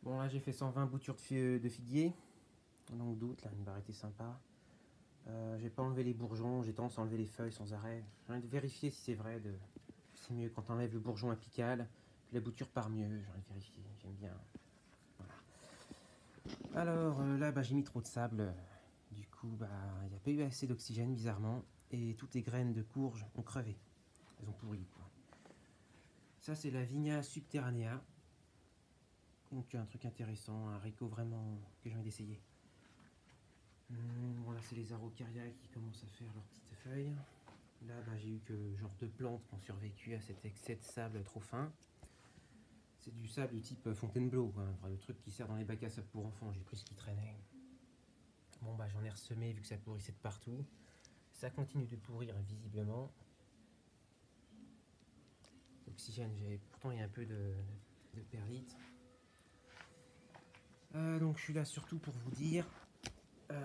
Bon là j'ai fait 120 boutures de figuier, donc d'août, là une variété sympa. J'ai pas enlevé les bourgeons, j'ai tendance à enlever les feuilles sans arrêt. J'ai envie de vérifier si c'est vrai, c'est mieux quand on enlève le bourgeon apical, que la bouture part mieux, j'ai envie de vérifier, j'aime bien. Voilà. Alors là j'ai mis trop de sable, du coup il n'y a pas eu assez d'oxygène bizarrement, et toutes les graines de courge ont crevé, elles ont pourri quoi. Ça c'est la Vigna subterranea, donc un truc intéressant, un haricot vraiment que j'ai envie d'essayer. Bon là c'est les araucaria qui commencent à faire leurs petites feuilles. Là j'ai eu que genre 2 plantes qui ont survécu à cet excès de sable trop fin. C'est du sable de type Fontainebleau, quoi, le truc qui sert dans les bacs à sable pour enfants, j'ai pris ce qui traînait. Bon j'en ai ressemé vu que ça pourrissait de partout. Ça continue de pourrir visiblement. L'oxygène, pourtant il y a un peu de perlite. Donc je suis là surtout pour vous dire,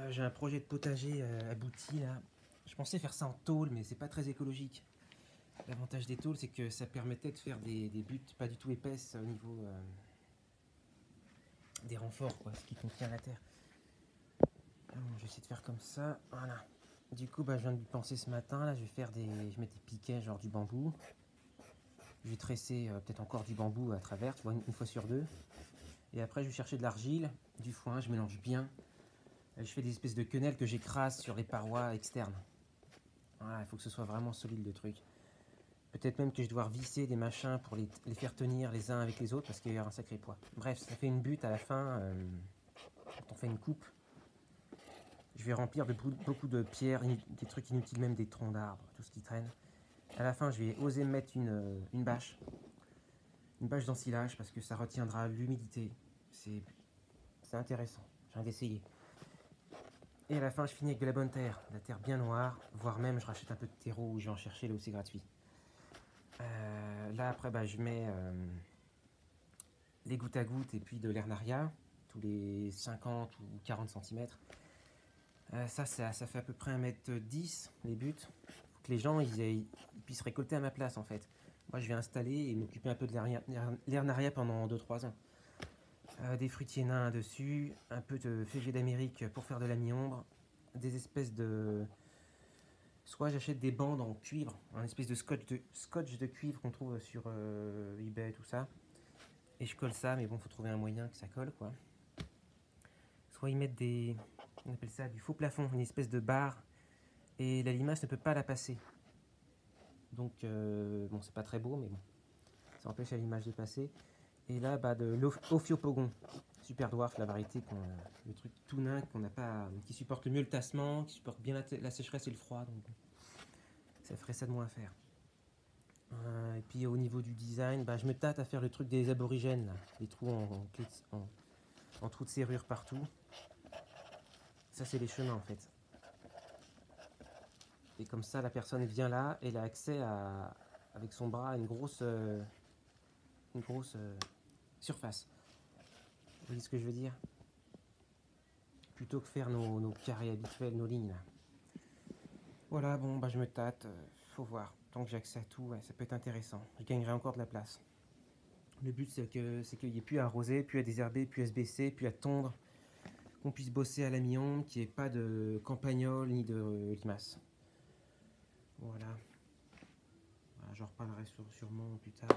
j'ai un projet de potager abouti là. Je pensais faire ça en tôle, mais c'est pas très écologique. L'avantage des tôles, c'est que ça permettait de faire des buttes pas du tout épaisses au niveau des renforts, quoi, ce qui contient la terre. Bon, je vais essayer de faire comme ça, voilà. Du coup, je viens de penser ce matin, là, je vais mettre des piquets, genre du bambou. Je vais tresser peut-être encore du bambou à travers, tu vois, une fois sur deux. Et après, je vais chercher de l'argile, du foin, je mélange bien. Je fais des espèces de quenelles que j'écrase sur les parois externes. Voilà, il faut que ce soit vraiment solide le truc. Peut-être même que je dois visser des machins pour les faire tenir les uns avec les autres parce qu'il y a un sacré poids. Bref, ça fait une butte à la fin. Quand on fait une coupe, je vais remplir de beaucoup de pierres, des trucs inutiles, même des troncs d'arbres, tout ce qui traîne. À la fin, je vais oser mettre une bâche. Une bâche d'ensilage parce que ça retiendra l'humidité. C'est intéressant. J'ai envie d'essayer. Et à la fin, je finis avec de la bonne terre. La terre bien noire, voire même je rachète un peu de terreau où je vais en chercher là où c'est gratuit. Là, après, je mets les gouttes à gouttes et puis de l'hernaria, tous les 50 ou 40 cm. Ça fait à peu près 1,10 m les buts. Faut que les gens ils puissent récolter à ma place en fait. Moi je vais installer et m'occuper un peu de l'hernaria pendant 2-3 ans. Des fruitiers nains dessus, un peu de feuillet d'Amérique pour faire de la mi-ombre, des espèces de... Soit j'achète des bandes en cuivre, un espèce de scotch de cuivre qu'on trouve sur eBay, tout ça. Et je colle ça, mais bon, faut trouver un moyen que ça colle, quoi. Soit ils mettent on appelle ça du faux plafond, une espèce de barre, et la limace ne peut pas la passer. Donc, bon, c'est pas très beau, mais bon, ça empêche la limace de passer. Et là, de l'Ophiopogon, super dwarf, la variété, le truc tout nain qu'on n'a pas, qui supporte le mieux le tassement, qui supporte bien la sécheresse et le froid, donc ça ferait ça de moins à faire. Et puis au niveau du design, je me tâte à faire le truc des aborigènes, là, les trous en trous de serrure partout. Ça, c'est les chemins en fait. Et comme ça, la personne vient là et elle a accès avec son bras à une grosse surface. Vous voyez ce que je veux dire? Plutôt que faire nos carrés habituels, nos lignes là. Voilà, bon, je me tâte, faut voir. Tant que j'ai accès à tout, ouais, ça peut être intéressant. Je gagnerai encore de la place. Le but, c'est qu'il n'y ait plus à arroser, plus à désherber, plus à se baisser, plus à tondre. Qu'on puisse bosser à la mi-ombre, qu'il n'y ait pas de campagnol ni de limaces. Voilà. J'en reparlerai sûrement plus tard.